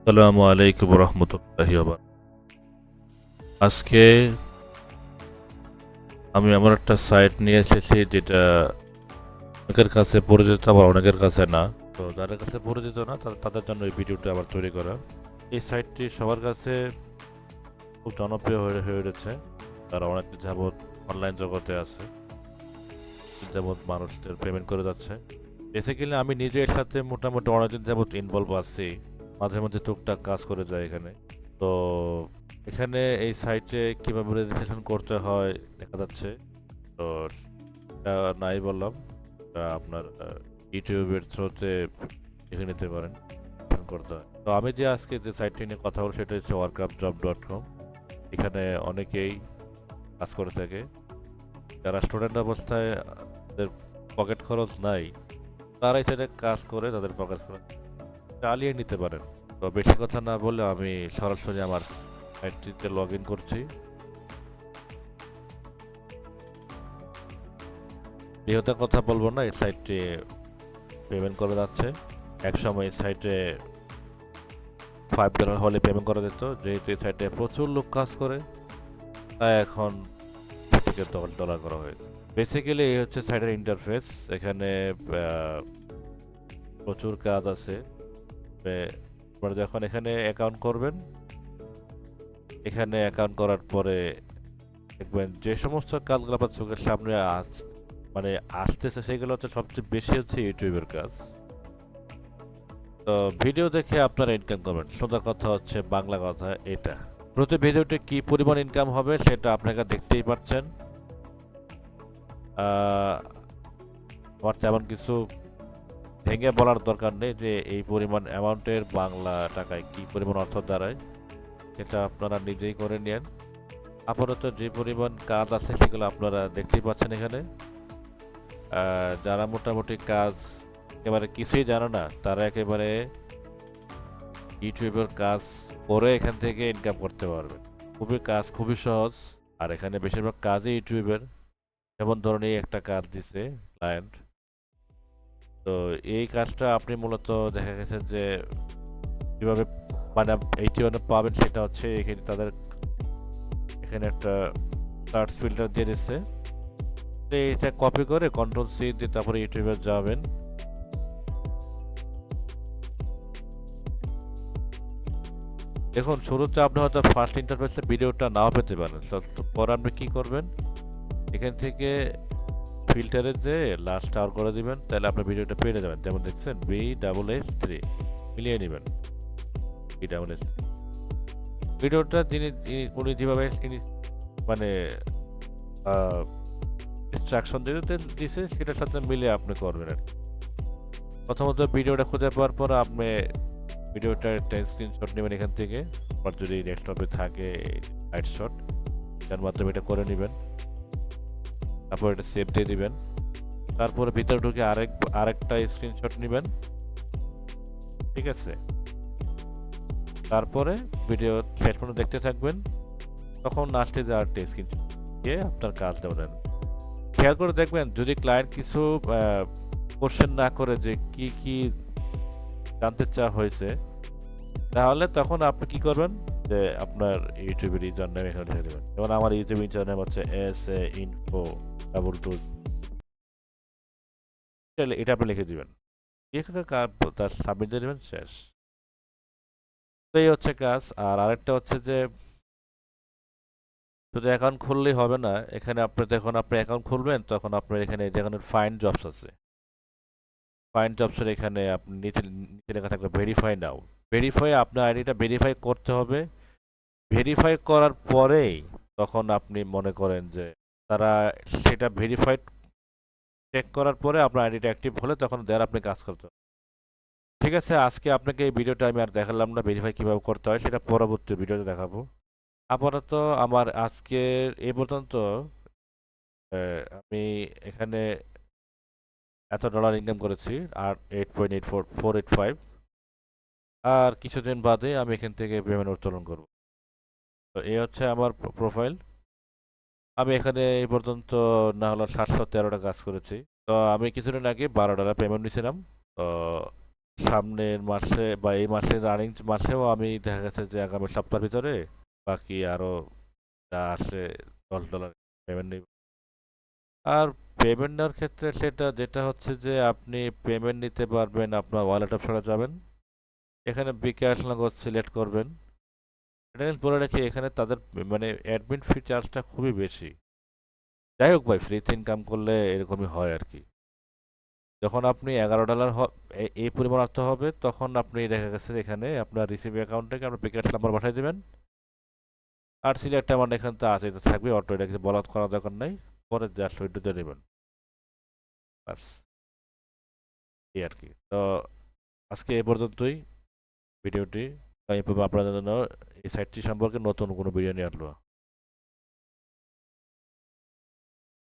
আসসালামু আলাইকুম রহমতুল্লাহি আজকে আমি এমন একটা সাইট নিয়ে এসেছি যেটা অনেকের কাছে পরিচিত, আবার অনেকের কাছে না। তো যাদের কাছে পরিচিত না তাদের জন্য এই ভিডিওটা আবার তৈরি করা। এই সাইটটি সবার কাছে খুব জনপ্রিয় হয়ে হয়ে উঠেছে। তারা অনেক যাবৎ অনলাইন জগতে আছে, যাবৎ মানুষদের পেমেন্ট করে যাচ্ছে। বেসিক্যালি আমি নিজে এর সাথে মোটামুটি অনেকদিন যাবৎ ইনভলভ আছি, মাঝে মাঝে টুকটাক কাজ করে যায় এখানে। তো এখানে এই সাইটে কিভাবে রেজিস্ট্রেশন করতে হয় দেখা যাচ্ছে। তো এটা নাই বললাম, এটা আপনার ইউটিউবের থ্রুতে দেখে নিতে পারেন করতে হয়। তো আমি যে আজকে যে সাইটটি নিয়ে কথা বলবো সেটা হচ্ছে workupjob.com। এখানে অনেকেই কাজ করে থাকে, যারা স্টুডেন্ট অবস্থায় তাদের পকেট খরচ নাই, তারাই সেটা কাজ করে তাদের পকেট খরচ চালিয়ে নিতে পারেন। তো বেশি কথা না বলে আমি সরাসরি আমার সাইটটিতে লগ ইন করছি। বৃহত্তর কথা বলবো না, এই সাইটটি পেমেন্ট করে যাচ্ছে। এক সময় এই সাইটে $5 হলে পেমেন্ট করা যেত, যেহেতু এই সাইটে প্রচুর লোক কাজ করে তাই এখন থেকে $10 করা হয়েছে। বেসিক্যালি এই হচ্ছে সাইটের ইন্টারফেস। এখানে প্রচুর কাজ আছে। আপনারা যখন এখানে অ্যাকাউন্ট করবেন, এখানে অ্যাকাউন্ট করার পরে দেখবেন যে সমস্ত কাজগুলো আপনার চোখের সামনে মানে আসতেছে সেগুলো হচ্ছে সবচেয়ে বেশি হচ্ছে ইউটিউবের কাজ। তো ভিডিও দেখে আপনারা ইনকাম করবেন, সোজা কথা হচ্ছে বাংলা কথা এটা। প্রতি ভিডিওতে কি পরিমাণ ইনকাম হবে সেটা আপনারা দেখতেই পাচ্ছেন। আমার তেমন কিছু ভেঙে বলার দরকার নেই যে এই পরিমাণ অ্যামাউন্টের বাংলা টাকায় কি পরিমাণ অর্থ দাঁড়ায়, সেটা আপনারা নিজেই করে নেন। আপাতত যে পরিমাণ কাজ আছে সেগুলো আপনারা দেখতেই পাচ্ছেন এখানে। যারা মোটামুটি কাজ একেবারে কিছুই জানে না, তারা একেবারে ইউটিউবের কাজ করে এখান থেকে ইনকাম করতে পারবে। খুবই সহজ। আর এখানে বেশিরভাগ কাজই ইউটিউবের। যেমন ধরুন এই একটা কাজ দিছে ক্লায়েন্ট। তো এই কাজটা আপনি মূলত দেখা গেছে যে কিভাবে মানে এইটি পাবেন সেটা হচ্ছে এখানে তাদের এখানে একটা সার্চ ফিল্টার দিয়ে দিচ্ছে। তো এটা কপি করে কন্ট্রোল-C দিয়ে তারপরে ইউটিউবে যাবেন। দেখুন শুরুতে আপনি হয়তো ফার্স্ট ইন্টারফেসে ভিডিওটা নাও পেতে পারেন। তো পরে আপনি কি করবেন, এখান থেকে ফিল্টারে যে লাস্ট আওয়ার করে দিবেন, তাহলে আপনার ভিডিওটা পেয়ে যাবেন। যেমন দেখছেন BSS3 মিলিয়ে নেবেন। BSS ভিডিওটা উনি যেভাবে মানে ইনস্ট্রাকশন দিছে সেটার সাথে মিলিয়ে আপনি করবেন আর কি। প্রথমত ভিডিওটা খুঁজে পাওয়ার পর আপনি ভিডিওটার একটা স্ক্রিনশট নেবেন এখান থেকে। আপনার যদি ডেস্কটপে থাকে লাইট শট, তার মাধ্যমে এটা করে নেবেন। তারপর এটা সেভ দিয়ে দিবেন। তারপরে ভিতরে ঢুকে আরেকটা স্ক্রিনশট নেবেন, ঠিক আছে? তারপরে ভিডিও শেষ পর্যন্ত দেখতে থাকবেন। তখন লাস্টে যে আরেকটা স্ক্রিনশট দিয়ে আপনার কাজটা নেন। খেয়াল করে দেখবেন যদি ক্লায়েন্ট কিছু কোশ্চেন না করে যে কি কি জানতে চাওয়া হয়েছে, তাহলে তখন আপনি কি করবেন যে আপনার ইউটিউবের ইউজার নেম এখানে লিখে দেবেন। যেমন আমার ইউটিউব ইউজার নেম হচ্ছে SA info22। এটা আপনি লিখে দিবেন, তার সাবমিট দিয়ে দেবেন, শেষ। তো এই হচ্ছে কাজ। আর আরেকটা হচ্ছে যে শুধু অ্যাকাউন্ট খুললেই হবে না। এখানে আপনি যখন আপনি অ্যাকাউন্ট খুলবেন তখন আপনার এখানে যেখানে ফাইন্ড জবস আছে, ফাইন্ড জবসের এখানে আপনি নিচে নিচে লেখা থাকবে ভেরিফাই নাও। আপনার আইডিটা ভেরিফাই করতে হবে। ভেরিফাই করার পরেই তখন আপনি মনে করেন যে তারা সেটা ভেরিফাইড চেক করার পরে আপনার আইডিটা অ্যাক্টিভ হলে তখন দেয়ার আপনি কাজ করতে হবে। ঠিক আছে, আজকে আপনাকে এই ভিডিওটা আমি আর দেখালাম না ভেরিফাই কীভাবে করতে হয়, সেটা পরবর্তী ভিডিওতে দেখাবো। আপাতত আমার আজকের এই পর্যন্ত আমি এখানে এত ডলার ইনকাম করেছি, আর 8.84485। আর কিছুদিন বাদে আমি এখান থেকে পেমেন্ট উত্তোলন করব। তো এই হচ্ছে আমার প্রোফাইল। আমি এখানে এই পর্যন্ত না হলো 713টা কাজ করেছি। তো আমি কিছুদিন আগে $12 পেমেন্ট নিয়েছিলাম। তো সামনের মাসে বা এই মাসের রানিং মাসেও আমি দেখা গেছে যে আগামী সপ্তাহের ভিতরে বাকি আরো যা আসে $10 পেমেন্ট নিব। আর পেমেন্ট নেওয়ার ক্ষেত্রে সেটা যেটা হচ্ছে যে আপনি পেমেন্ট নিতে পারবেন আপনার ওয়ালেট অপশনে যাবেন, এখানে বিকাশ নগদ সিলেক্ট করবেন। এটা কিন্তু বলে রাখি এখানে তাদের মানে অ্যাডমিন ফি চার্জটা খুবই বেশি। যাই হোক ভাই, ফ্রিতে ইনকাম করলে এরকমই হয় আর কি। যখন আপনি $11 এই পরিমাণ অর্থ হবে তখন আপনি দেখা গেছে এখানে আপনার রিসিভ অ্যাকাউন্ট থেকে আপনার বিকাশ নাম্বার পাঠিয়ে দেবেন। আর সিলেক্ট অ্যামাউন্ট এখানে তো আছে, এটা থাকবে অটো, এটা কিছু বরাদ করার দরকার নাই। পরে জাস্ট ওইটা দিয়ে দেবেন, বাস এই আর কি। তো আজকে এ পর্যন্তই ভিডিওটি। আমি আপনাদের জন্য এই সাইটটি সম্পর্কে নতুন কোনো ভিডিও নিয়ে আসবো।